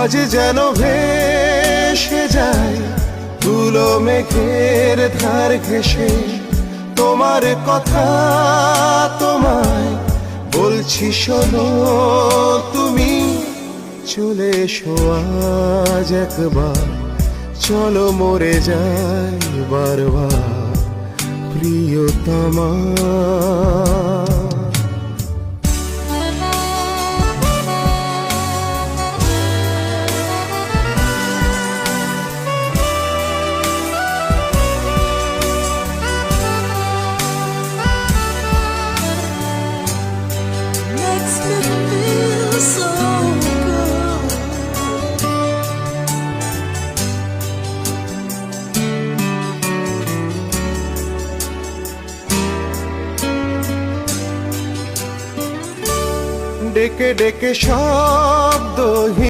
আজ যেন ভেসে যায় ধুলো মেঘের ধার ঘেঁষে, তোমার কথা তোমায় বলছি শোনো, তুমি চলে এসো আজ একবার, চলো মরে যাই বারবার প্রিয়তমা। ডেকে ডেকে শব্দ